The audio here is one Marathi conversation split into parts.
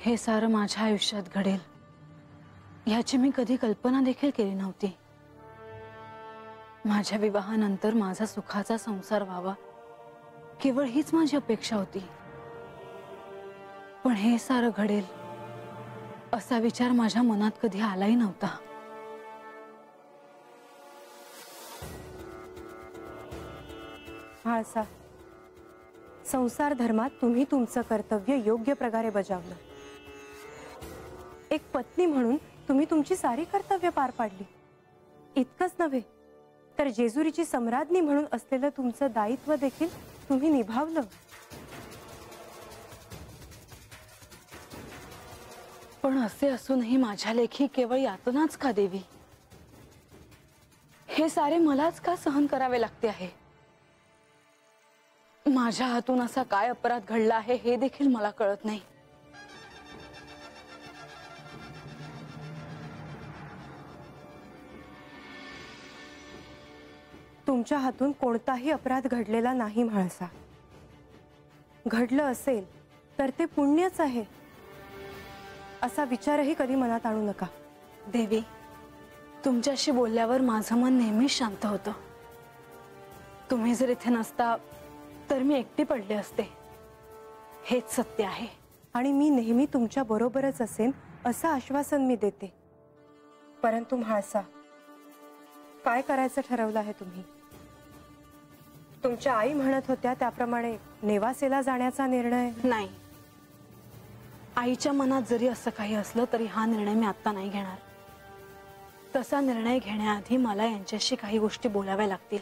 हे सारं माझ्या आयुष्यात घडेल याची मी कधी कल्पना देखील केली नव्हती। माझ्या विवाहानंतर माझा सुखाचा संसार व्हावा केवळ हीच माझी अपेक्षा होती। पण हे सारं घडेल असा विचार माझ्या मनात कधी आलाही नव्हता। म्हाळसा, संसार धर्मात तुम्ही तुमचं कर्तव्य योग्य प्रकारे बजावलं। एक पत्नी म्हणून तुम्ही तुमची सारी कर्तव्य पार पाडली। इतकंच नव्हे तर जेजुरीची सम्राज्ञी म्हणून असलेलं तुमचं दायित्व देखील तुम्ही निभावलं। पण असे असूनही माझ्या लेखी केवळ यातनाच का देवी? हे सारे मलाच का सहन करावे लागते आहे? माझ्या हातून असा काय अपराध घडला आहे हे देखील मला कळत नाही। तुमच्या हातून कोणताही अपराध घडलेला नाही म्हाळसा। घडलं असेल तर ते पुण्यच आहे असा विचारही कधी मनात आणू नका। देवी, तुमच्याशी बोलल्यावर माझं मन नेहमीच शांत होतं। तुम्ही जर इथे नसता तर मी एकटी पडले असते, हेच सत्य आहे। आणि मी नेहमी तुमच्या बरोबरच असेन असं आश्वासन मी देते। परंतु म्हाळसा, काय करायचं ठरवलं आहे तुम्ही? तुमच्या आई म्हणत होत्या त्याप्रमाणे नेवासेला जाण्याचा निर्णय? नाही, आईच्या मनात जरी असं काही असलं तरी हा निर्णय मी आता नाही घेणार। तसा निर्णय घेण्याआधी मला यांच्याशी काही गोष्टी बोलाव्या लागतील।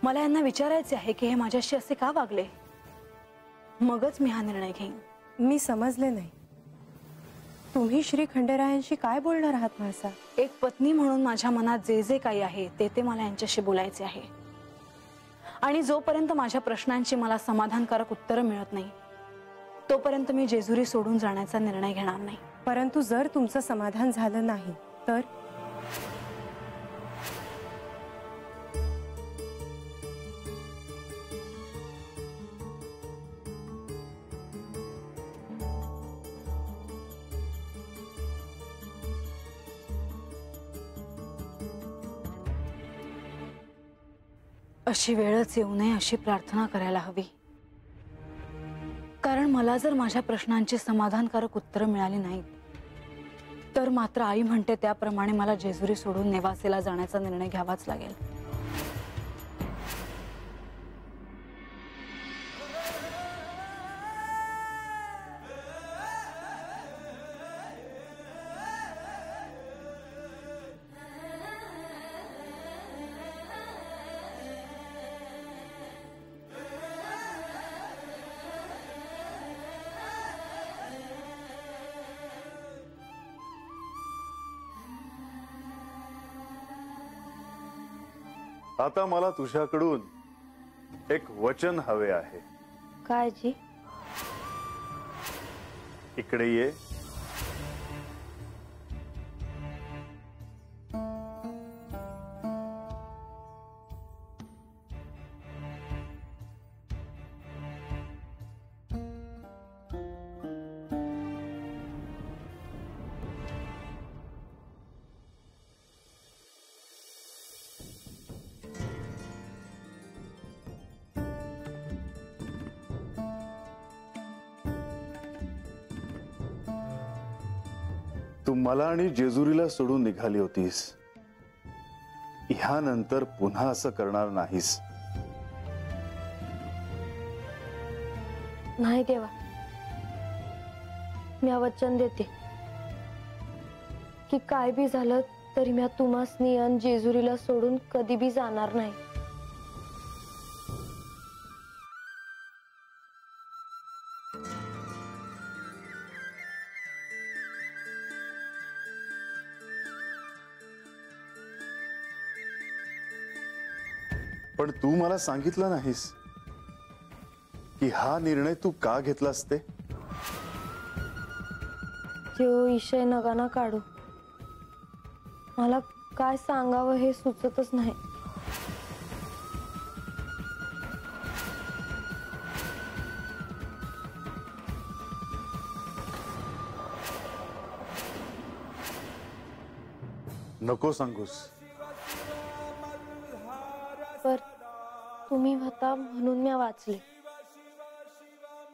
मला यांना विचारायचे आहे की हे माझ्याशी असे का वागले, मगच मी हा निर्णय घेईन। मी समजले नाही, तुम्ही श्री खंडेरायांशी काय बोलणार आहात म्हाळसा? एक पत्नी म्हणून माझ्या मनात जे जे काही आहे ते मला यांच्याशी बोलायचे आहे। आणि जोपर्यंत माझ्या प्रश्नांची मला समाधानकारक उत्तर मिळत नाही तोपर्यंत मी जेजुरी सोडून जाण्याचा निर्णय घेणार नाही। परंतु जर तुमचं समाधान झालं नाही तर? अशी वेळच येऊ नये अशी प्रार्थना करायला हवी। कारण मला जर माझ्या प्रश्नांची समाधानकारक उत्तरं मिळाली नाहीत तर मात्र आई म्हणते त्याप्रमाणे मला जेजुरी सोडून नेवासेला जाण्याचा निर्णय घ्यावाच लागेल। आता मला तुझ्याकडून एक वचन हवे आहे। काय जी? इकडे ये। तू मला आणि जेजुरीला सोडून निघाली होतीस, ह्यानंतर पुन्हा असं करणार नाहीस? नाही देवा, मी वचन देते की काय बी झालं तरी मी तुम्हासनी अन जेजुरीला सोडून कधी बी जाणार नाही। पण तू मला सांगितलं नाहीस की हा निर्णय तू का घेतलास ते? जो विषय नका ना काढू, मला काय सांगावं हे सुचतच नाही। नको सांगूस. पर तुम्ही होता म्हणून मी वाचले.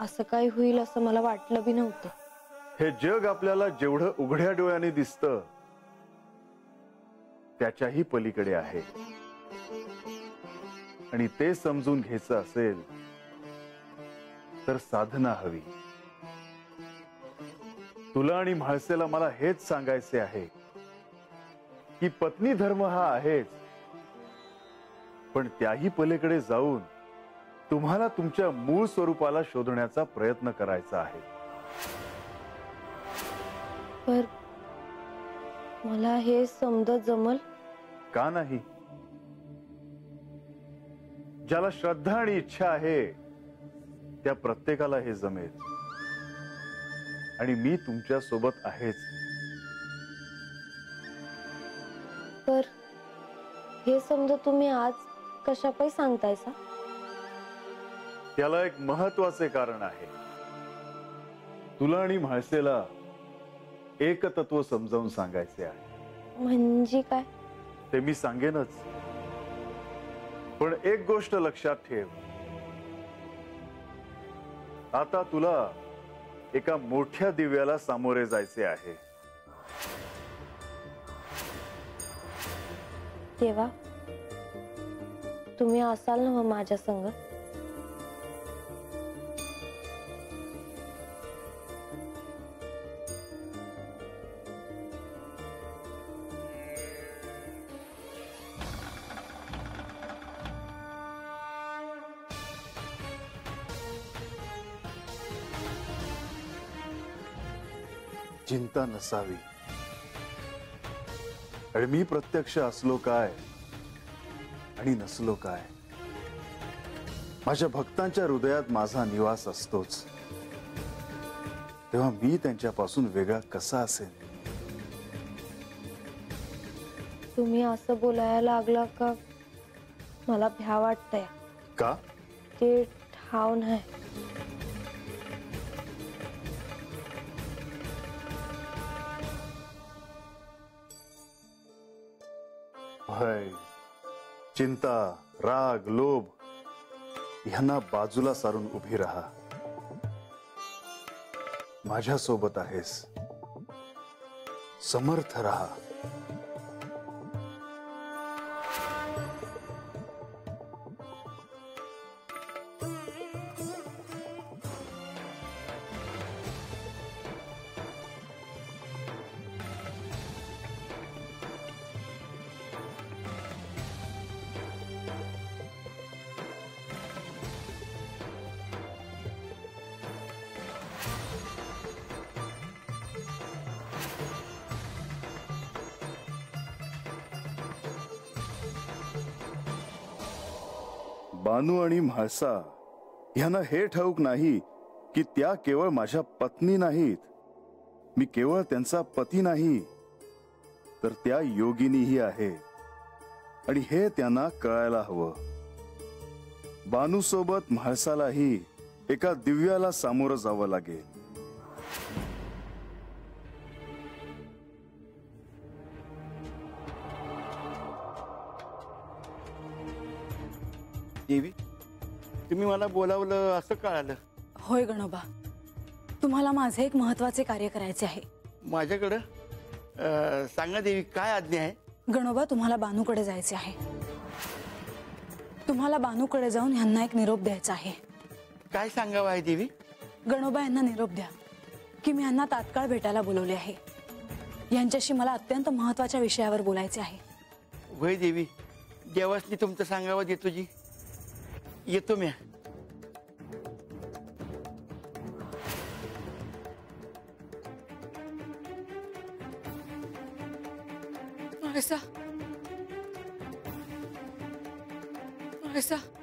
असं काही होईल असं मला वाटलं बी नव्हतं. हे जग आपल्याला जेवढं उघड्या डोळ्याने दिसतं त्याच्याही पलीकडे आहे. आणि ते समजून घ्यायचं असेल तर साधना हवी. तुला आणि म्हाळसेला मला हेच सांगायचे आहे की पत्नी धर्म हा आहेच, पण त्याही पलीकडे जाऊन तुम्हाला तुमच्या मूळ स्वरूपाला शोधण्याचा प्रयत्न करायचा आहे. पर मला हे समजत जमल का नाही? ज्याला श्रद्धा आणि इच्छा आहे त्या प्रत्येकाला हे जमेल. आणि मी तुमच्या सोबत आहेच. पर हे समजा तुम्ही आज कशापायी सांगतायसा? त्याला एक महत्वाचे कारण आहे. तुला आणि म्हाळसेला एकतत्व समजावून सांगायचे आहे. म्हणजे काय? ते मी सांगेनच, पण एक गोष्ट लक्षात ठेव. आता तुला एका मोठ्या दिव्याला सामोरे जायचे आहे. तेव्हा तुम्ही असाल ना मग माझ्या संग? चिंता नसावी. आणि मी प्रत्यक्ष असलो काय आणि नसलो काय, माझ्या भक्तांच्या हृदयात माझा निवास असतोच. तेव्हा मी त्यांच्यापासून वेगळा कसा असेल? तुम्ही असं बोलायला लागला का मला भ्या वाटतंय. का? ते ठाव नाही. भय, चिंता, राग, लोभ यांना बाजूला सारून उभी राहा. माझ्या सोबत आहेस, समर्थ राहा. बानू आणि म्हाळसा यांना हे ठाऊक नाही की त्या केवळ माझ्या पत्नी नाहीत. मी केवळ त्यांचा पती नाही, तर त्या योगिनीही आहे. आणि हे त्यांना कळायला हवं. बानू सोबत म्हाळसालाही एका दिव्याला सामोरं जावं लागेल. देवी, तुम्ही मला बोलावलं असं कळालं? होय गणोबा, तुम्हाला माझे एक महत्वाचे कार्य करायचे आहे. माझ्याकडं सांगा देवी, काय आज्ञा आहे? गणोबा, तुम्हाला बानूकडे जायचे आहे. तुम्हाला बानूकडे जाऊन ह्यांना एक निरोप द्यायचा आहे. काय सांगावं आहे देवी? गणोबा, यांना निरोप द्या की मी यांना तात्काळ भेटायला बोलवले आहे. यांच्याशी मला अत्यंत महत्वाच्या विषयावर बोलायचे आहे. वय देवी, देवासनी तुमचं सांगावं देतो जी. येतो म्या.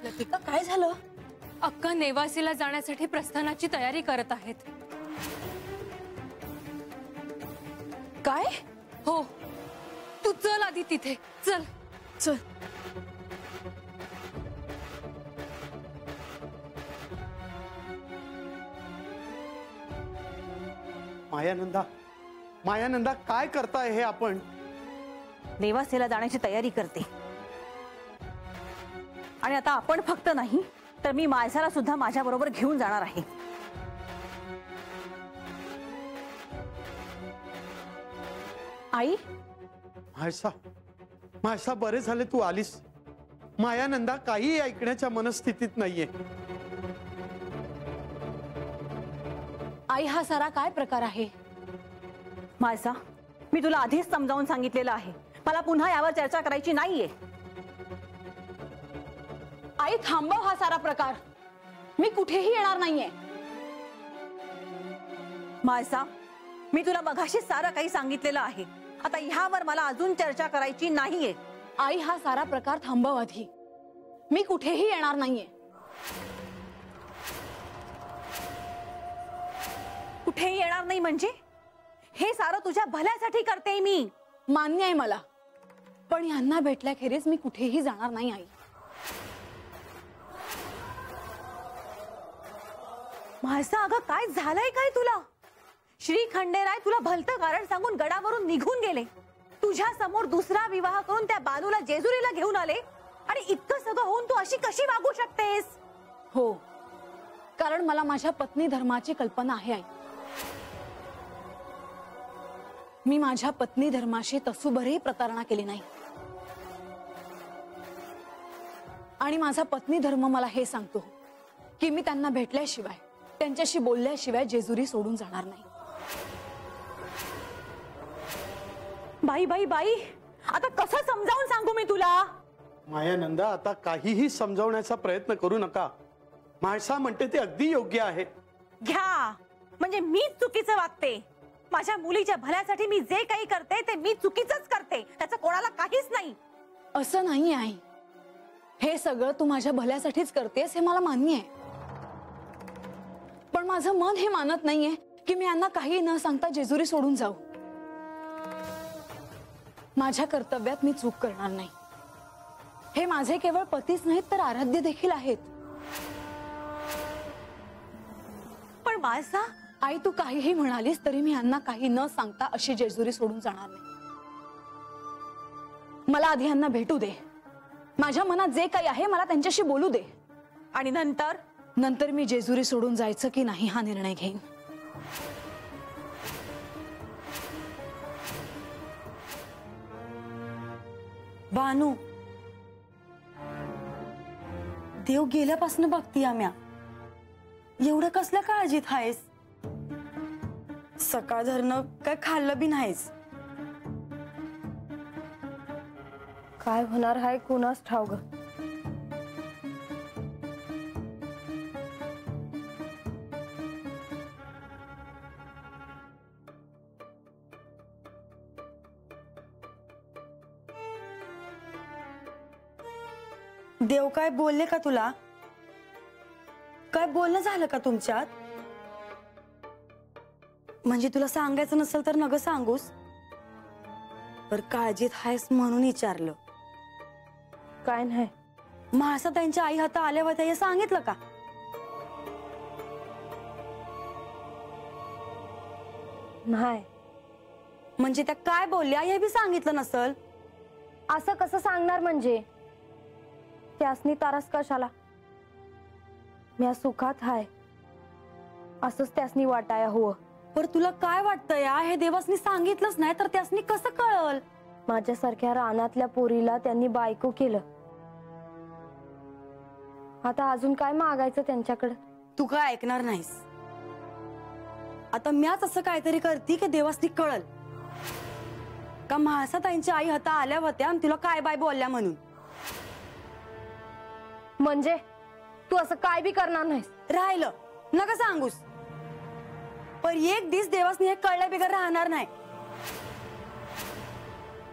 लतिका, काय झालं? अक्का नेवासीला जाण्यासाठी प्रस्थानाची तयारी करत आहेत. काय? हो, तू चल आधी तिथे. चल चल. मायानंदा, मायानंदा, काय करताय हे आपण? नेवासेला जाण्याची तयारी करते. आणि आता आपण फक्त नाही तर मी माळसाला सुद्धा माझ्या बरोबर घेऊन जाणार आहे. आई, मायसा बरे झाले तू आलीस. मायानंदा काही ऐकण्याच्या मनस्थितीत नाहीये. आई, हा सारा काय प्रकार आहे? माळसा, मी तुला आधीच समजावून सांगितलेलं आहे, मला पुन्हा यावर चर्चा करायची नाहीये. आई, थांबव हा सारा प्रकार. मी कुठेही येणार नाहीये. माळसा, मी तुला मघाशी सारं काही सांगितलेलं आहे. आता ह्यावर मला अजून चर्चा करायची नाहीये. आई, हा सारा प्रकार थांबव आधी. मी कुठेही येणार नाहीये. कुठेही येणार नाही म्हणजे? हे सारं तुझ्या भल्यासाठी करते मी. मान्य आहे मला, पण यांना भेटल्याखेरीज मी कुठेही जाणार नाही. आई, माळसा, अगं काय झालंय काय तुला? श्री खंडेराय तुला भलतं कारण सांगून गडावरून निघून गेले. तुझ्या समोर दुसरा विवाह करून त्या बानूला जेजुरीला घेऊन आले आणि इतकं सगळं होऊन तू अशी कशी वागू शकतेस? हो, कारण मला माझ्या पत्नी धर्माची कल्पना आहे. आई, मी माझ्या पत्नी धर्माशी तसूभरही प्रतारणा केली नाही. आणि माझा पत्नी धर्म मला हे सांगतो की मी त्यांना भेटल्याशिवाय, त्यांच्याशी बोलल्याशिवाय जेजुरी सोडून जाणार नाही. बाई बाई बाई, आता कसं समजावून सांगू मी तुला? मायानंदा, आता काहीही समजावण्याचा प्रयत्न करू नका. माळसा म्हणते ते अगदी योग्य आहे. घ्या, म्हणजे मीच चुकीचं वागते. माझ्या मुलीच्या भल्यासाठी मी जे काही करते ते मी चुकीचंच करते, त्याचं कोणाला काहीच नाही. असं नाही आई, हे सगळं तू माझ्या भल्यासाठीच करतेस हे मला मान्य आहे. पण माझं मन हे मानत नाहीये की मी यांना काही न सांगता जेजुरी सोडून जाऊ. माझ्या कर्तव्यात मी चूक करणार नाही. हे माझे केवळ पतीच नाहीत तर आराध्य देखील आहेत. पण माळसा, आई, तू काहीही म्हणालीस तरी मी यांना काही न सांगता अशी जेजुरी सोडून जाणार नाही. मला आधी यांना भेटू दे. माझ्या मनात जे काही आहे मला त्यांच्याशी बोलू दे. आणि नंतर मी जेजुरी सोडून जायचं की नाही हा निर्णय घेईन. बानू, देव गेल्यापासून बघती आम्या. एवढं कसल्या काळजीत आहेस? सकाळ धरणं काय खाल्लं बी नाहीस. काय होणार हाय कुणास ठाव ग. देव काय बोलले का तुला? काय बोलणं झालं का तुमच्यात? म्हणजे तुला सांगायचं नसेल तर नग सांगूस. पर काळजीत आहेस म्हणून विचारलं. काय नाही. माळसा त्यांच्या आई हाता आल्या होत्या हे सांगितलं का? नाही. म्हणजे त्या काय बोलल्या हे बी सांगितलं नसल? असं कसं सांगणार म्हणजे? त्यासनी तारस कशाला? म्या सुखात हाय असंच त्यासनी वाटाया हवं. पर तुला काय वाटतंय हे देवासनी सांगितलंच नाही तर त्यासनी कसं कळल? माझ्यासारख्या रानातल्या पोरीला त्यांनी बायको केलं. आता अजून काय मागायचं त्यांच्याकडे? तू काय ऐकणार नाहीस. आता म्याच असं काहीतरी करते की देवासनी कळल का म्हाळसा त्यांच्या आई हाता आल्या होत्या आणि तुला काय बाय बोलल्या म्हणून. म्हणजे तू असं काय बी करणार नाहीस? राहिलं नका सांगूस. पर एक दिवस देवासनी हे कळल्या बिगर राहणार नाही.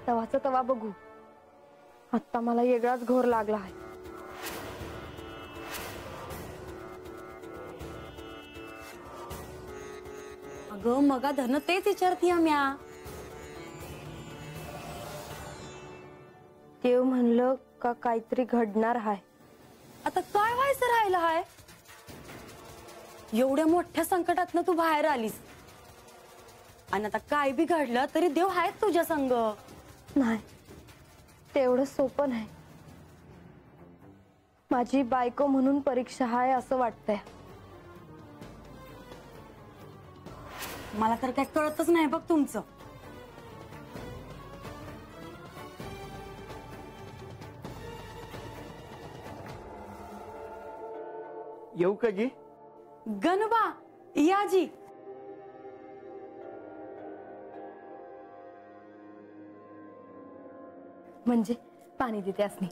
तवाचं तवा बघू. आता मला वेगळाच घोर लागला आहे. अगं मगा धरणं तेच विचारती म्या. देव म्हणलं का काहीतरी घडणार आहे. आता काय व्हायचं राहिलं हाय? एवढ्या मोठ्या संकटातनं तू बाहेर आलीस आणि आता काय बी घडलं तरी देव आहेत तुझ्या संग. नाही, तेवढं सोपं नाही. माझी बायको म्हणून परीक्षा आहे असं वाटतंय. मला तर काय कळतच नाही बघ तुमचं. येऊ का जी? गणबा या जी. म्हणजे पाणी देते असणे.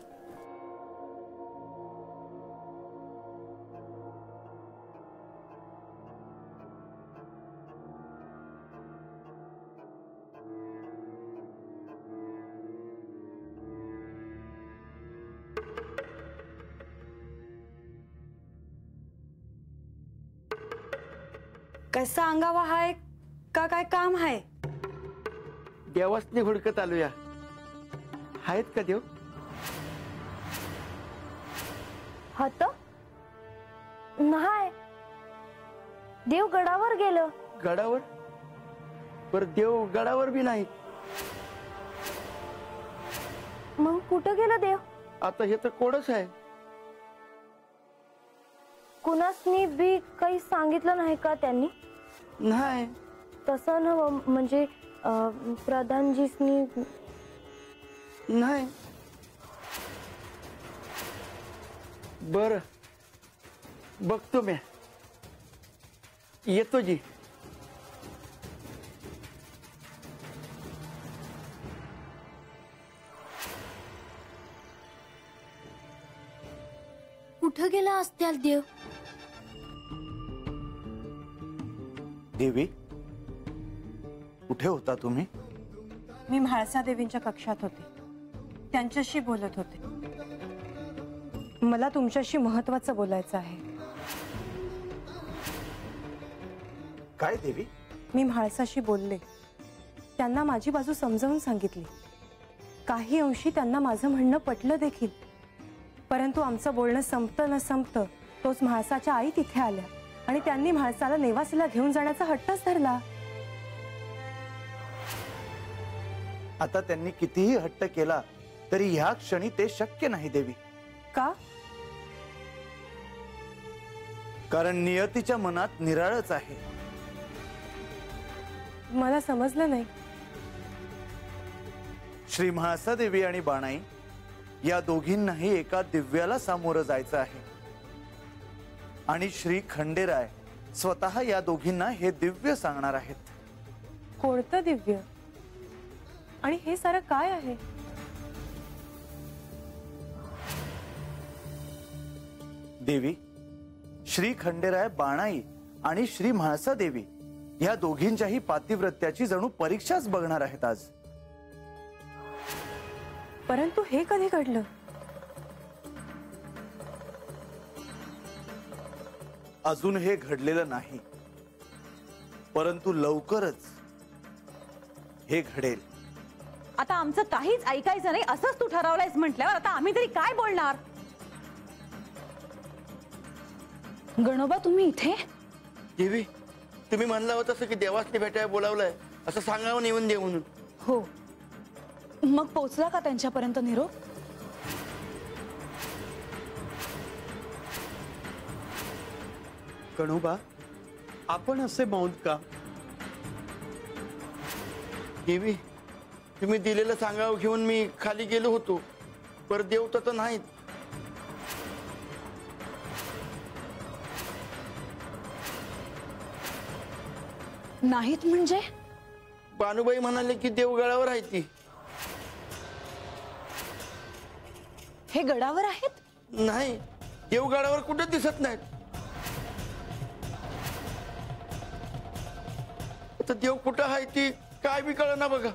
कैसा अंगावा हाय का काय काम आहे? देवासनी हुडकत आलोया. आहेत का देव? हत नाही. देव गडावर गेलं. गडावर? पर देव गडावर बी नाही. मग कुठं गेलं देव? आता हे तर कोडच आहे. कुणासनी बी काही सांगितलं नाही का त्यांनी? नाही. तसं न म्हणजे प्रधानजीसनी नाही. बर बघतो मी. येतो जी. कुठं गेला असत्याल देव? देवी, कुठे होता तुम्ही? मी म्हाळसा देवींच्या कक्षात होते. त्यांच्याशी बोलत होते. मला तुमच्याशी महत्वाचं बोलायचं आहे. काय देवी? मी म्हाळसाशी बोलले. त्यांना माझी बाजू समजावून सांगितली. काही अंशी त्यांना माझं म्हणणं पटलं देखील. परंतु आमचं बोलणं संपतं न संपतं तोच म्हाळसाच्या आई तिथे आल्या आणि त्यांनी म्हाळसाला नेवासीला घेऊन जाण्याचा हट्टच धरला. आता त्यांनी कितीही हट्ट केला तरी ह्या क्षणी ते शक्य नाही देवी. का? कारण नियतीच्या मनात निराळच आहे. मला समजलं नाही. श्री म्हाळसा देवी आणि बाणाई या दोघींनाही एका दिव्याला सामोरं जायचं आहे आणि श्री खंडेराय स्वतः या दोघींना हे दिव्य सांगणार आहेत. कोणतं दिव्य? आणि हे सारं काय आहे? देवी, श्री खंडेराय बाणाई आणि श्री म्हाळसा देवी या दोघींच्याही पातिव्रत्याची जणू परीक्षाच बघणार आहेत आज. परंतु हे कधी घडलं? अजून हे घडलेलं नाही, परंतु लवकरच हे घडेल. आता आमचं काहीच ऐकायचं नाही असंच तू ठरवलंयस म्हटल्यावर आता आम्ही तरी काय बोलणार? गणोबा तुम्ही इथे? देवी, तुम्ही म्हणला होता तसं की देवासनी भेटायला बोलावलंय असं सांगावं येऊन दे म्हणून. हो. मग पोचला का त्यांच्यापर्यंत निरोप? गणोबा, आपण असे मौन का? देवी, तुम्ही दिलेलं सांगावं घेऊन मी खाली गेलो होतो, पर देव तर नाहीत. नाहीत म्हणजे? बानुबाई म्हणाले की देवगडावर आहे ती. हे गडावर आहेत? नाही, देवगडावर कुठे दिसत नाहीत. आता देव कुठं आहे ती काय बी कळना बघा.